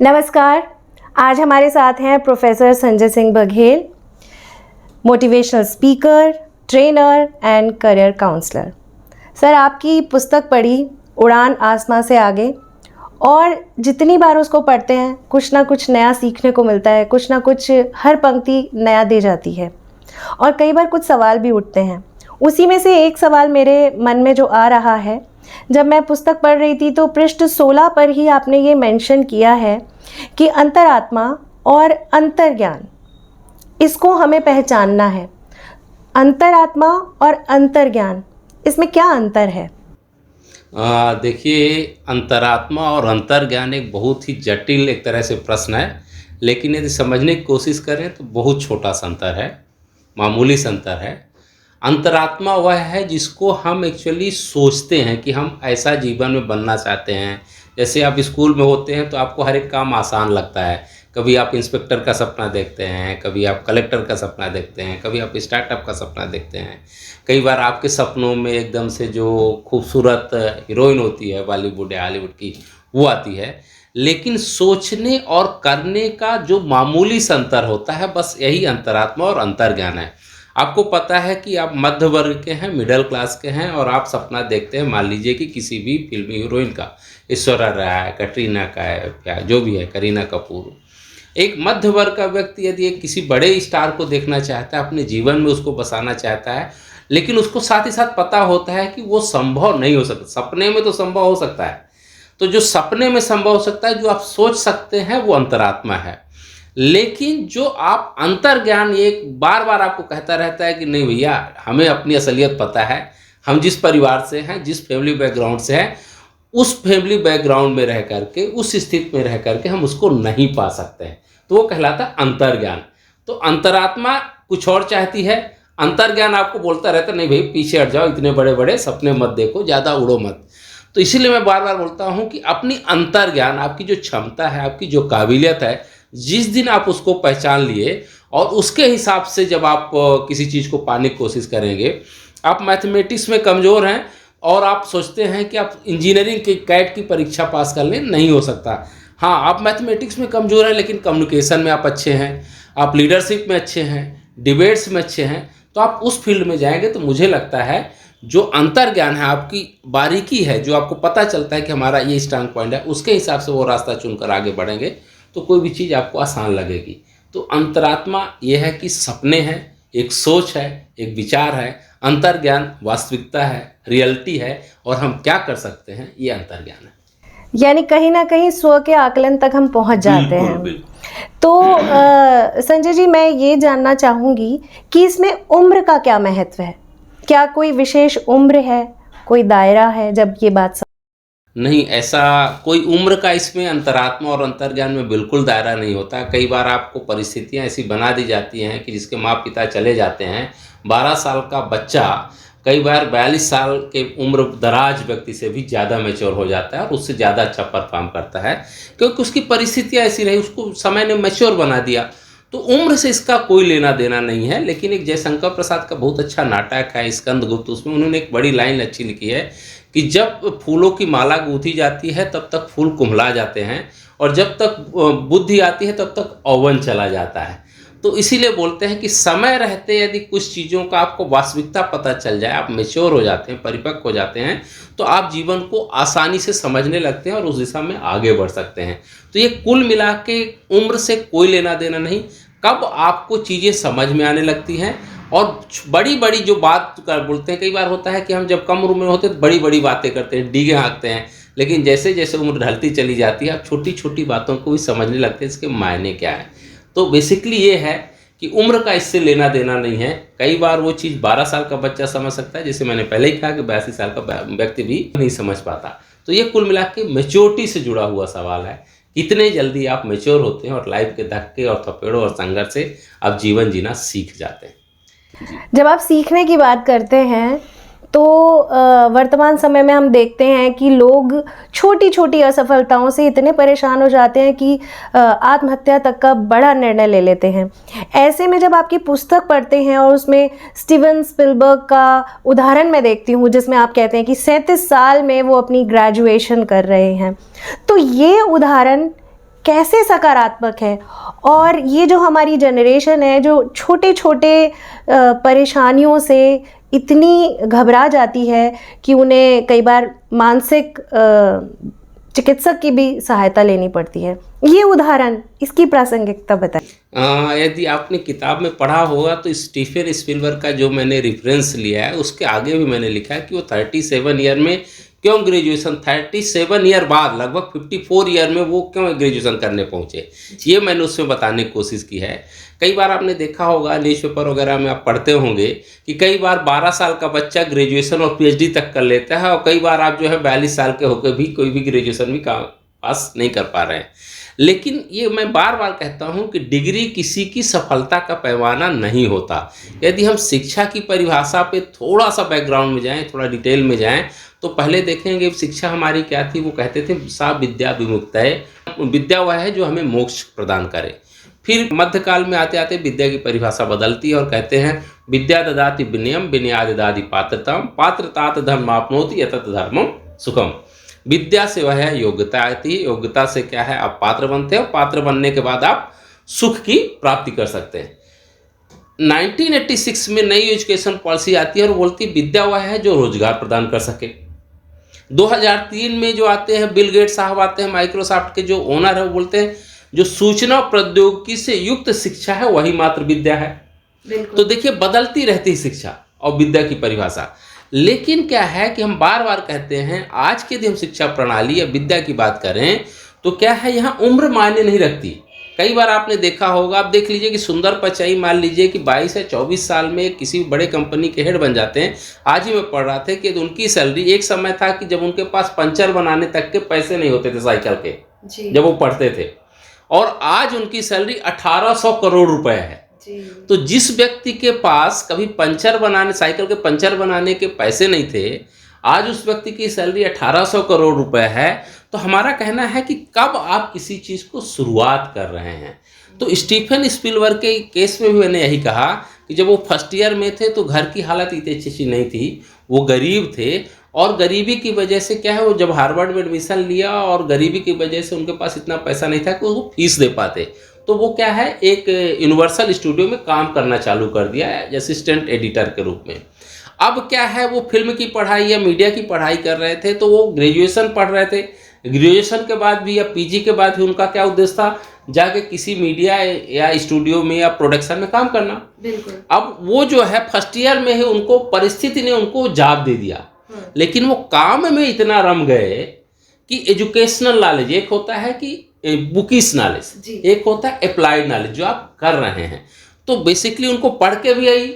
नमस्कार। आज हमारे साथ हैं professor Sanjay Singh Baghel, motivational speaker, trainer and career counsellor. Sir, आपकी पुस्तक पढ़ी उड़ान आसमां से आगे, और जितनी बार उसको पढ़ते हैं कुछ ना कुछ नया सीखने को मिलता है, कुछ ना कुछ हर पंक्ति नया दे जाती है और कई बार कुछ सवाल भी उठते हैं। उसी में से एक सवाल मेरे मन में जो आ रहा है, जब मैं पुस्तक पढ़ रही थी तो पृष्ठ 16 पर ही आपने ये मेंशन किया है कि अंतरात्मा और अंतर्ज्ञान, इसको हमें पहचानना है। अंतरात्मा और अंतर्ज्ञान, इसमें क्या अंतर है? देखिए, अंतरात्मा और अंतर्ज्ञान एक बहुत ही जटिल एक तरह से प्रश्न है, लेकिन यदि समझने की कोशिश करें तो बहुत छोटा सा अंतर है, मामूली सा अंतर है। अंतरात्मा वह है जिसको हम एक्चुअली सोचते हैं कि हम ऐसा जीवन में बनना चाहते हैं। जैसे आप स्कूल में होते हैं तो आपको हर एक काम आसान लगता है। कभी आप इंस्पेक्टर का सपना देखते हैं, कभी आप कलेक्टर का सपना देखते हैं, कभी आप स्टार्टअप का सपना देखते हैं। कई बार आपके सपनों में एकदम से जो खूबसूरत हीरोइन होती है बॉलीवुड या हॉलीवुड की, वो आती है। लेकिन सोचने और करने का जो मामूली सा अंतर होता है, बस यही अंतरात्मा और अंतर्ज्ञान है। आपको पता है कि आप मध्य वर्ग के हैं, मिडिल क्लास के हैं, और आप सपना देखते हैं, मान लीजिए कि किसी भी फिल्मी हीरोइन का, ऐश्वर्या राय, कटरीना का है, या जो भी है, करीना कपूर। एक मध्य वर्ग का व्यक्ति यदि एक किसी बड़े स्टार को देखना चाहता है, अपने जीवन में उसको बसाना चाहता है, लेकिन उसको साथ ही साथ पता होता है कि वो संभव नहीं हो सकता। सपने में तो संभव हो सकता है, तो जो सपने में संभव हो सकता है, जो आप सोच सकते हैं, वो अंतरात्मा है। लेकिन जो आप अंतर्ज्ञान, एक बार बार आपको कहता रहता है कि नहीं भैया, हमें अपनी असलियत पता है, हम जिस परिवार से हैं, जिस फैमिली बैकग्राउंड से हैं, उस फैमिली बैकग्राउंड में रह करके, उस स्थिति में रह करके हम उसको नहीं पा सकते हैं, तो वो कहलाता है अंतर्ज्ञान। तो अंतरात्मा कुछ और चाहती है, अंतर्ज्ञान आपको बोलता रहता है नहीं भाई पीछे हट जाओ, इतने बड़े बड़े सपने मत देखो, ज़्यादा उड़ो मत। तो इसीलिए मैं बार बार बोलता हूँ कि अपनी अंतर्ज्ञान, आपकी जो क्षमता है, आपकी जो काबिलियत है, जिस दिन आप उसको पहचान लिए और उसके हिसाब से जब आप किसी चीज़ को पाने की कोशिश करेंगे। आप मैथमेटिक्स में कमज़ोर हैं और आप सोचते हैं कि आप इंजीनियरिंग की कैट की परीक्षा पास कर लें, नहीं हो सकता। हाँ, आप मैथमेटिक्स में कमज़ोर हैं लेकिन कम्युनिकेशन में आप अच्छे हैं, आप लीडरशिप में अच्छे हैं, डिबेट्स में अच्छे हैं, तो आप उस फील्ड में जाएंगे। तो मुझे लगता है जो अंतर्ज्ञान है, आपकी बारीकी है, जो आपको पता चलता है कि हमारा ये स्ट्रांग पॉइंट है, उसके हिसाब से वो रास्ता चुनकर आगे बढ़ेंगे तो कोई भी चीज़ आपको आसान लगेगी। तो अंतरात्मा ये है कि सपने हैं, एक सोच है, एक विचार है। अंतर्ज्ञान वास्तविकता है, रियलिटी है, और हम क्या कर सकते हैं, ये अंतर्ज्ञान है। यानी कहीं ना कहीं स्व के आकलन तक हम पहुंच जाते हैं। बिल्कुल। तो संजय जी, मैं ये जानना चाहूँगी कि इसमें उम्र का क्या महत्व है? क्या कोई विशेष उम्र है, कोई दायरा है जब ये बात नहीं, ऐसा कोई उम्र का इसमें अंतरात्मा और अंतर्ज्ञान में बिल्कुल दायरा नहीं होता। कई बार आपको परिस्थितियां ऐसी बना दी जाती हैं कि जिसके माँ पिता चले जाते हैं, 12 साल का बच्चा कई बार 42 साल के उम्र दराज व्यक्ति से भी ज़्यादा मैच्योर हो जाता है और उससे ज़्यादा अच्छा परफॉर्म करता है, क्योंकि उसकी परिस्थितियाँ ऐसी रही, उसको समय ने मैच्योर बना दिया। तो उम्र से इसका कोई लेना देना नहीं है। लेकिन एक जयशंकर प्रसाद का बहुत अच्छा नाटक है स्कंदगुप्त, उसमें उन्होंने एक बड़ी लाइन अच्छी लिखी है कि जब फूलों की माला गूंथी जाती है तब तक फूल कुम्हला जाते हैं, और जब तक बुद्धि आती है तब तक औवन चला जाता है। तो इसीलिए बोलते हैं कि समय रहते यदि कुछ चीज़ों का आपको वास्तविकता पता चल जाए, आप मैच्योर हो जाते हैं, परिपक्व हो जाते हैं, तो आप जीवन को आसानी से समझने लगते हैं और उस दिशा में आगे बढ़ सकते हैं। तो ये कुल मिला के उम्र से कोई लेना देना नहीं, कब आपको चीज़ें समझ में आने लगती हैं। और बड़ी बड़ी जो बात कर बोलते हैं, कई बार होता है कि हम जब कम उम्र में होते हैं तो बड़ी बड़ी बातें करते हैं, डीगे हाँकते हैं, लेकिन जैसे जैसे उम्र ढलती चली जाती है, आप छोटी छोटी बातों को भी समझने लगते हैं, इसके मायने क्या है। तो बेसिकली ये है कि उम्र का इससे लेना देना नहीं है। कई बार वो चीज़ 12 साल का बच्चा समझ सकता है, जैसे मैंने पहले ही कहा कि 82 साल का व्यक्ति भी नहीं समझ पाता। तो ये कुल मिला के मैच्योरिटी से जुड़ा हुआ सवाल है, कितने जल्दी आप मैच्योर होते हैं और लाइफ के धक्के और थपेड़ों और संघर्ष से आप जीवन जीना सीख जाते हैं। जब आप सीखने की बात करते हैं तो वर्तमान समय में हम देखते हैं कि लोग छोटी छोटी असफलताओं से इतने परेशान हो जाते हैं कि आत्महत्या तक का बड़ा निर्णय ले लेते हैं। ऐसे में जब आपकी पुस्तक पढ़ते हैं और उसमें स्टीवन स्पिलबर्ग का उदाहरण मैं देखती हूँ, जिसमें आप कहते हैं कि 37 साल में वो अपनी ग्रेजुएशन कर रहे हैं, तो ये उदाहरण कैसे सकारात्मक है। और ये जो हमारी जनरेशन है जो छोटे छोटे परेशानियों से इतनी घबरा जाती है कि उन्हें कई बार मानसिक चिकित्सक की भी सहायता लेनी पड़ती है, ये उदाहरण, इसकी प्रासंगिकता बताएं। यदि आपने किताब में पढ़ा होगा तो स्टीफन स्पिलबर्ग का जो मैंने रेफरेंस लिया है उसके आगे भी मैंने लिखा है कि वो 37 ईयर में क्यों ग्रेजुएशन, 37 ईयर बाद लगभग 54 ईयर में वो क्यों ग्रेजुएशन करने पहुँचे, ये मैंने उसमें बताने की कोशिश की है। कई बार आपने देखा होगा न्यूज़पेपर वगैरह में आप पढ़ते होंगे कि कई बार 12 साल का बच्चा ग्रेजुएशन और पीएचडी तक कर लेता है, और कई बार आप जो है 42 साल के होकर भी कोई भी ग्रेजुएशन भी पास नहीं कर पा रहे हैं। लेकिन ये मैं बार बार कहता हूँ कि डिग्री किसी की सफलता का पैमाना नहीं होता। यदि हम शिक्षा की परिभाषा पे थोड़ा सा बैकग्राउंड में जाएं, थोड़ा डिटेल में जाएं, तो पहले देखेंगे शिक्षा हमारी क्या थी। वो कहते थे सा विद्या विमुक्तये, विद्या वह है जो हमें मोक्ष प्रदान करे। फिर मध्यकाल में आते आते विद्या की परिभाषा बदलती है और कहते हैं विद्या ददाति विनयम, विनया ददाति पात्रताम, पात्रतात धर्माप्नोति यतत धर्मम सुखम। विद्या से वह है योग्यता आती है, योग्यता से क्या है आप पात्र बनते हो, पात्र बनने के बाद आप सुख की प्राप्ति कर सकते हैं। 1986 में नई एजुकेशन पॉलिसी आती है और बोलती विद्या वह है जो रोजगार प्रदान कर सके। 2003 में जो आते हैं बिल गेट्स साहब आते हैं, माइक्रोसॉफ्ट के जो ओनर है, वो बोलते हैं जो सूचना प्रौद्योगिकी से युक्त शिक्षा है वही मात्र विद्या है। तो देखिए बदलती रहती शिक्षा और विद्या की परिभाषा। लेकिन क्या है कि हम बार बार कहते हैं आज के यदि हम शिक्षा प्रणाली या विद्या की बात करें तो क्या है यहाँ उम्र मायने नहीं रखती। कई बार आपने देखा होगा, आप देख लीजिए कि सुंदर पिचाई मान लीजिए कि 22 या 24 साल में किसी बड़े कंपनी के हेड बन जाते हैं। आज ही मैं पढ़ रहा था कि उनकी सैलरी, एक समय था कि जब उनके पास पंचर बनाने तक के पैसे नहीं होते थे साइकिल के, जब वो पढ़ते थे, और आज उनकी सैलरी 1800 करोड़ रुपए है। तो जिस व्यक्ति के पास कभी पंचर बनाने, साइकिल के पंचर बनाने के पैसे नहीं थे, आज उस व्यक्ति की सैलरी 1800 करोड़ रुपए है। तो हमारा कहना है कि कब आप किसी चीज को शुरुआत कर रहे हैं। तो स्टीफन स्पिलबर्ग के केस में भी मैंने यही कहा कि जब वो फर्स्ट ईयर में थे तो घर की हालत इतनी अच्छी नहीं थी, वो गरीब थे, और गरीबी की वजह से क्या है वो जब हार्वर्ड में एडमिशन लिया और गरीबी की वजह से उनके पास इतना पैसा नहीं था कि वो फीस दे पाते, तो वो क्या है एक यूनिवर्सल स्टूडियो में काम करना चालू कर दिया है असिस्टेंट एडिटर के रूप में। अब क्या है वो फिल्म की पढ़ाई या मीडिया की पढ़ाई कर रहे थे, तो वो ग्रेजुएशन पढ़ रहे थे। ग्रेजुएशन के बाद भी या पीजी के बाद भी उनका क्या उद्देश्य था, जाके किसी मीडिया या स्टूडियो में या प्रोडक्शन में काम करना। बिल्कुल। अब वो जो है फर्स्ट ईयर में ही उनको परिस्थिति ने उनको जॉब दे दिया, लेकिन वो काम में इतना रम गए कि एजुकेशनल नॉलेज एक होता है कि बुकिश नॉलेज, एक होता है अप्लाइड नॉलेज जो आप कर रहे हैं। तो बेसिकली उनको पढ़ के भी यही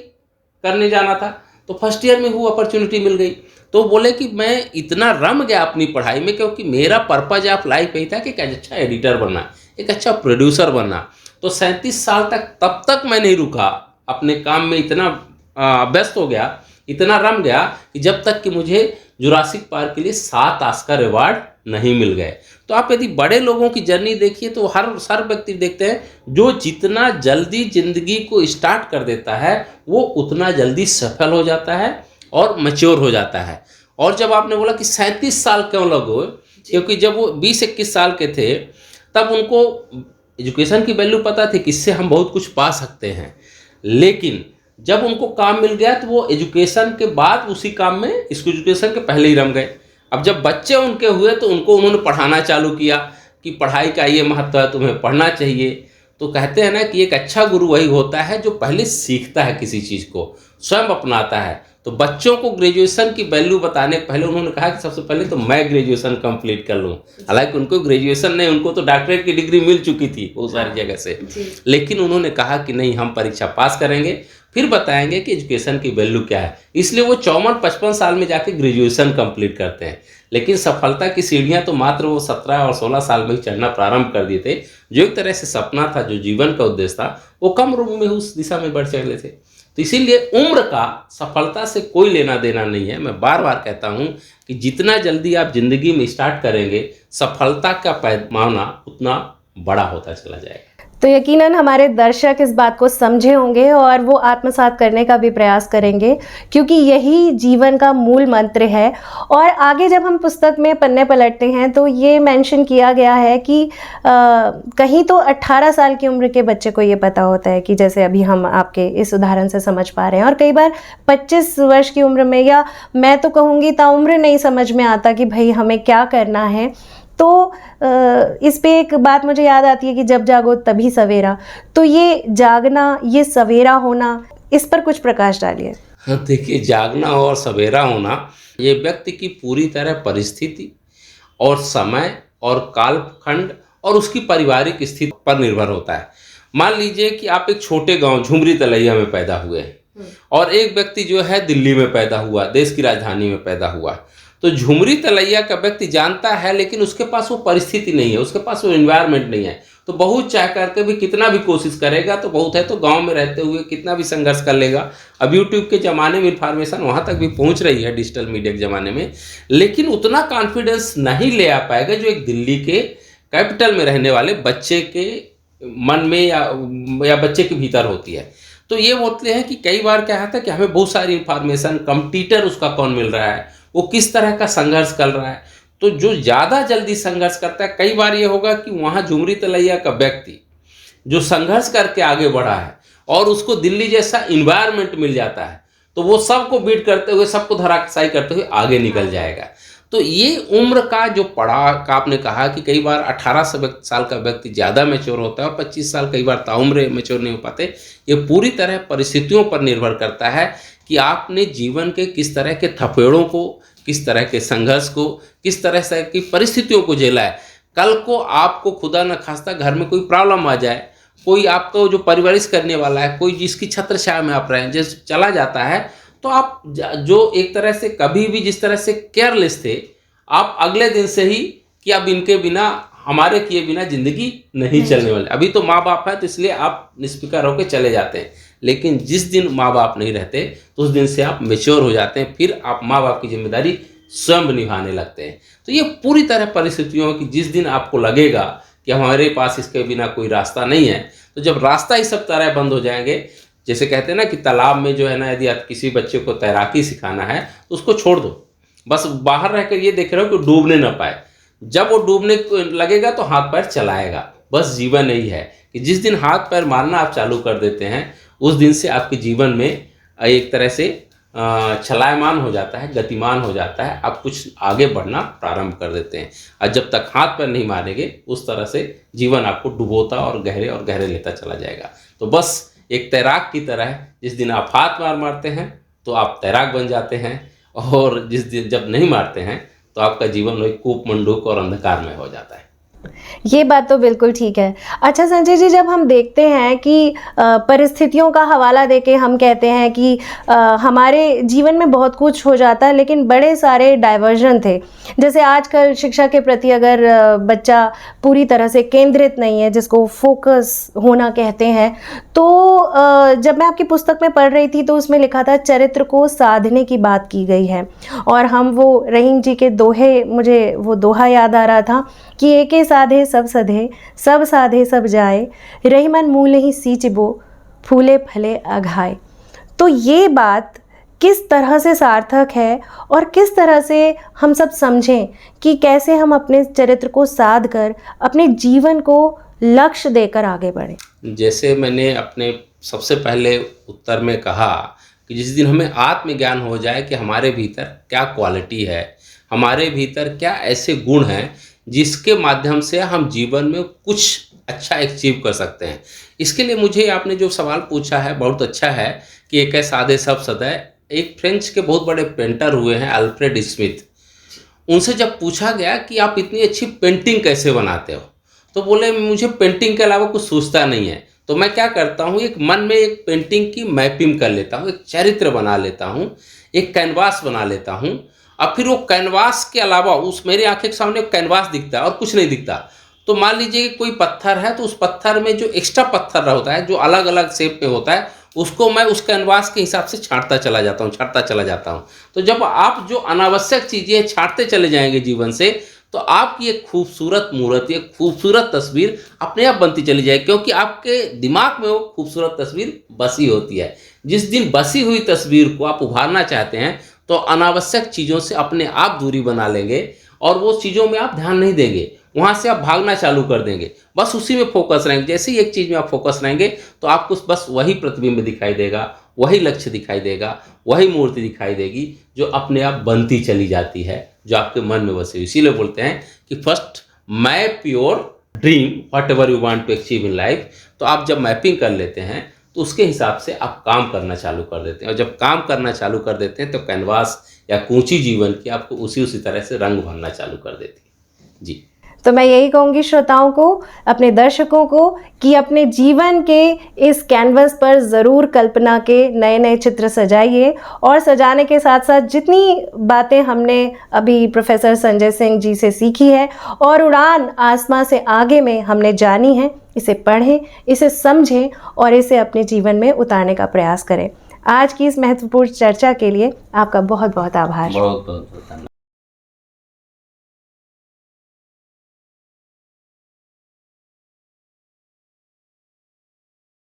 करने जाना था, तो फर्स्ट ईयर में वो अपॉर्चुनिटी मिल गई। तो बोले कि मैं इतना रम गया अपनी पढ़ाई में क्योंकि मेरा पर्पज ऑफ लाइफ यही था कि एक अच्छा एडिटर बनना, एक अच्छा प्रोड्यूसर बनना। तो 37 साल तक तब तक मैं नहीं रुका, अपने काम में इतना व्यस्त हो गया, इतना रम गया कि जब तक कि मुझे जुरासिक पार्क के लिए 7 ऑस्कर अवार्ड नहीं मिल गए। तो आप यदि बड़े लोगों की जर्नी देखिए तो हर व्यक्ति देखते हैं जो जितना जल्दी जिंदगी को स्टार्ट कर देता है वो उतना जल्दी सफल हो जाता है और मैच्योर हो जाता है। और जब आपने बोला कि 37 साल क्यों लगो, क्योंकि जब वो 20-21 साल के थे तब उनको एजुकेशन की वैल्यू पता थी कि इससे हम बहुत कुछ पा सकते हैं, लेकिन जब उनको काम मिल गया तो वो एजुकेशन के बाद उसी काम में, इसको एजुकेशन के पहले ही रम गए। अब जब बच्चे उनके हुए तो उन्होंने पढ़ाना चालू किया कि पढ़ाई का ये महत्व है, तुम्हें पढ़ना चाहिए। तो कहते हैं ना कि एक अच्छा गुरु वही होता है जो पहले सीखता है किसी चीज़ को, स्वयं अपनाता है। तो बच्चों को ग्रेजुएशन की वैल्यू बताने के पहले उन्होंने कहा कि सबसे पहले तो मैं ग्रेजुएशन कंप्लीट कर लूँ। हालांकि उनको ग्रेजुएशन नहीं, उनको तो डॉक्टरेट की डिग्री मिल चुकी थी बहुत सारी जगह से, लेकिन उन्होंने कहा कि नहीं, हम परीक्षा पास करेंगे फिर बताएंगे कि एजुकेशन की वैल्यू क्या है। इसलिए वो 54-55 साल में जाके ग्रेजुएशन कंप्लीट करते हैं। लेकिन सफलता की सीढ़ियां तो मात्र वो 17 और 16 साल में ही चढ़ना प्रारंभ कर दिए थे। जो एक तरह से सपना था, जो जीवन का उद्देश्य था, वो कम उम्र में उस दिशा में बढ़ चले थे। तो इसीलिए उम्र का सफलता से कोई लेना देना नहीं है। मैं बार बार कहता हूँ कि जितना जल्दी आप जिंदगी में स्टार्ट करेंगे, सफलता का पैमाना उतना बड़ा होता चला जाएगा। तो यकीनन हमारे दर्शक इस बात को समझे होंगे और वो आत्मसात करने का भी प्रयास करेंगे, क्योंकि यही जीवन का मूल मंत्र है। और आगे जब हम पुस्तक में पन्ने पलटते हैं तो ये मेंशन किया गया है कि कहीं तो 18 साल की उम्र के बच्चे को ये पता होता है कि जैसे अभी हम आपके इस उदाहरण से समझ पा रहे हैं, और कई बार 25 वर्ष की उम्र में, या मैं तो कहूँगी ताउम्र नहीं समझ में आता कि भाई हमें क्या करना है। तो इस पे एक बात मुझे याद आती है कि जब जागो तभी सवेरा। तो ये जागना, ये सवेरा होना, इस पर कुछ प्रकाश डालिए। हाँ, देखिए, जागना और सवेरा होना ये व्यक्ति की पूरी तरह परिस्थिति और समय और कालखंड और उसकी पारिवारिक स्थिति पर निर्भर होता है। मान लीजिए कि आप एक छोटे गांव झुमरी तलैया में पैदा हुए और एक व्यक्ति जो है दिल्ली में पैदा हुआ, देश की राजधानी में पैदा हुआ। तो झुमरी तलैया का व्यक्ति जानता है, लेकिन उसके पास वो परिस्थिति नहीं है, उसके पास वो एनवायरनमेंट नहीं है। तो बहुत चाह करके भी कितना भी कोशिश करेगा तो बहुत है, तो गांव में रहते हुए कितना भी संघर्ष कर लेगा। अब यूट्यूब के ज़माने में इन्फॉर्मेशन वहाँ तक भी पहुँच रही है, डिजिटल मीडिया के ज़माने में, लेकिन उतना कॉन्फिडेंस नहीं ले आ पाएगा जो एक दिल्ली के कैपिटल में रहने वाले बच्चे के मन में या बच्चे के भीतर होती है। तो ये बोलते हैं कि कई बार क्या होता है कि हमें बहुत सारी इन्फॉर्मेशन, कंप्यूटर उसका कौन मिल रहा है, वो किस तरह का संघर्ष कर रहा है। तो जो ज़्यादा जल्दी संघर्ष करता है, कई बार ये होगा कि वहाँ झुमरी तलैया का व्यक्ति जो संघर्ष करके आगे बढ़ा है और उसको दिल्ली जैसा इन्वायरमेंट मिल जाता है, तो वो सबको बीट करते हुए, सबको धराशायी करते हुए आगे निकल जाएगा। तो ये उम्र का जो पड़ाव का आपने कहा कि कई बार 18 साल का व्यक्ति ज़्यादा मैच्योर होता है और 25 साल कई बार ताउम्र मैच्योर नहीं हो पाते। ये पूरी तरह परिस्थितियों पर निर्भर करता है कि आपने जीवन के किस तरह के थपेड़ों को, किस तरह के संघर्ष को, किस तरह से की परिस्थितियों को झेला है। कल को आपको खुदा न खास्ता घर में कोई प्रॉब्लम आ जाए, कोई आपको जो परवरिश करने वाला है, कोई जिसकी छत्र छाया में आप रहें, जैसे चला जाता है, तो आप जो एक तरह से कभी भी जिस तरह से केयरलेस थे, आप अगले दिन से ही कि अब इनके बिना, हमारे किए बिना ज़िंदगी नहीं चलने वाली। अभी तो माँ बाप है तो इसलिए आप निष्फिक्र होकर चले जाते हैं, लेकिन जिस दिन माँ बाप नहीं रहते तो उस दिन से आप मैच्योर हो जाते हैं, फिर आप माँ बाप की जिम्मेदारी स्वयं निभाने लगते हैं। तो ये पूरी तरह परिस्थितियों की, जिस दिन आपको लगेगा कि हमारे पास इसके बिना कोई रास्ता नहीं है, तो जब रास्ता ही सब तरह बंद हो जाएंगे, जैसे कहते हैं ना कि तालाब में जो है ना, यदि आप किसी बच्चे को तैराकी सिखाना है तो उसको छोड़ दो, बस बाहर रहकर ये देख रहे हो कि डूबने ना पाए। जब वो डूबने लगेगा तो हाथ पैर चलाएगा। बस जीवन यही है कि जिस दिन हाथ पैर मारना आप चालू कर देते हैं, उस दिन से आपके जीवन में एक तरह से चलायमान हो जाता है, गतिमान हो जाता है, आप कुछ आगे बढ़ना प्रारंभ कर देते हैं। और जब तक हाथ पैर नहीं मारेंगे, उस तरह से जीवन आपको डुबोता और गहरे लेता चला जाएगा। तो बस एक तैराक की तरह जिस दिन आप हाथ मारते हैं तो आप तैराक बन जाते हैं, और जिस दिन जब नहीं मारते हैं तो आपका जीवन एक कूप मंडूक और अंधकार में हो जाता है। ये बात तो बिल्कुल ठीक है। अच्छा संजय जी, जब हम देखते हैं कि परिस्थितियों का हवाला देके हम कहते हैं कि हमारे जीवन में बहुत कुछ हो जाता है, लेकिन बड़े सारे डाइवर्जन थे। जैसे आजकल शिक्षा के प्रति अगर बच्चा पूरी तरह से केंद्रित नहीं है, जिसको फोकस होना कहते हैं, तो जब मैं आपकी पुस्तक में पढ़ रही थी तो उसमें लिखा था चरित्र को साधने की बात की गई है। और हम वो रहीम जी के दोहे, मुझे वो दोहा याद आ रहा था कि एके साधे सब सधे, सब साधे सब जाए, रही मन मूल ही सींचबो, फूले फले अघाए। तो ये बात किस तरह से सार्थक है और किस तरह से हम सब समझें कि कैसे हम अपने चरित्र को साध कर अपने जीवन को लक्ष्य देकर आगे बढ़ें। जैसे मैंने अपने सबसे पहले उत्तर में कहा कि जिस दिन हमें आत्मज्ञान हो जाए कि हमारे भीतर क्या क्वालिटी है, हमारे भीतर क्या ऐसे गुण हैं जिसके माध्यम से हम जीवन में कुछ अच्छा अचीव कर सकते हैं। इसके लिए मुझे आपने जो सवाल पूछा है बहुत अच्छा है कि एक साधे सब सदै। एक फ्रेंच के बहुत बड़े पेंटर हुए हैं अल्फ्रेड स्मिथ, उनसे जब पूछा गया कि आप इतनी अच्छी पेंटिंग कैसे बनाते हो, तो बोले मुझे पेंटिंग के अलावा कुछ सूझता नहीं है, तो मैं क्या करता हूँ, एक मन में एक पेंटिंग की मैपिंग कर लेता हूँ, एक चरित्र बना लेता हूँ, एक कैनवास बना लेता हूँ, और फिर वो कैनवास के अलावा उस मेरी आंखें के सामने कैनवास दिखता है और कुछ नहीं दिखता। तो मान लीजिए कि कोई पत्थर है, तो उस पत्थर में जो एक्स्ट्रा पत्थर होता है, जो अलग अलग शेप में होता है, उसको मैं उस कैनवास के हिसाब से छांटता चला जाता हूँ। तो जब आप जो अनावश्यक चीज़ें छांटते चले जाएंगे जीवन से, तो आपकी एक खूबसूरत मूर्ति, एक खूबसूरत तस्वीर अपने आप बनती चली जाएगी, क्योंकि आपके दिमाग में वो खूबसूरत तस्वीर बसी होती है। जिस दिन बसी हुई तस्वीर को आप उभारना चाहते हैं तो अनावश्यक चीज़ों से अपने आप दूरी बना लेंगे और वो चीज़ों में आप ध्यान नहीं देंगे, वहाँ से आप भागना चालू कर देंगे, बस उसी में फोकस रहेंगे। जैसे ही एक चीज़ में आप फोकस रहेंगे तो आपको बस वही प्रतिबिंब दिखाई देगा, वही लक्ष्य दिखाई देगा, वही मूर्ति दिखाई देगी जो अपने आप बनती चली जाती है, जो आपके मन में बसी हुई। इसीलिए बोलते हैं कि first map your dream whatever you want to achieve in life. तो आप जब मैपिंग कर लेते हैं तो उसके हिसाब से आप काम करना चालू कर देते हैं, और जब काम करना चालू कर देते हैं तो कैनवास या कूंची जीवन की आपको उसी तरह से रंग भरना चालू कर देती है। जी, तो मैं यही कहूँगी श्रोताओं को, अपने दर्शकों को, कि अपने जीवन के इस कैनवस पर ज़रूर कल्पना के नए नए चित्र सजाइए, और सजाने के साथ साथ जितनी बातें हमने अभी प्रोफेसर संजय सिंह जी से सीखी है और उड़ान आसमां से आगे में हमने जानी है, इसे पढ़ें, इसे समझें और इसे अपने जीवन में उतारने का प्रयास करें। आज की इस महत्वपूर्ण चर्चा के लिए आपका बहुत बहुत आभार। बहुत बहुत धन्यवाद।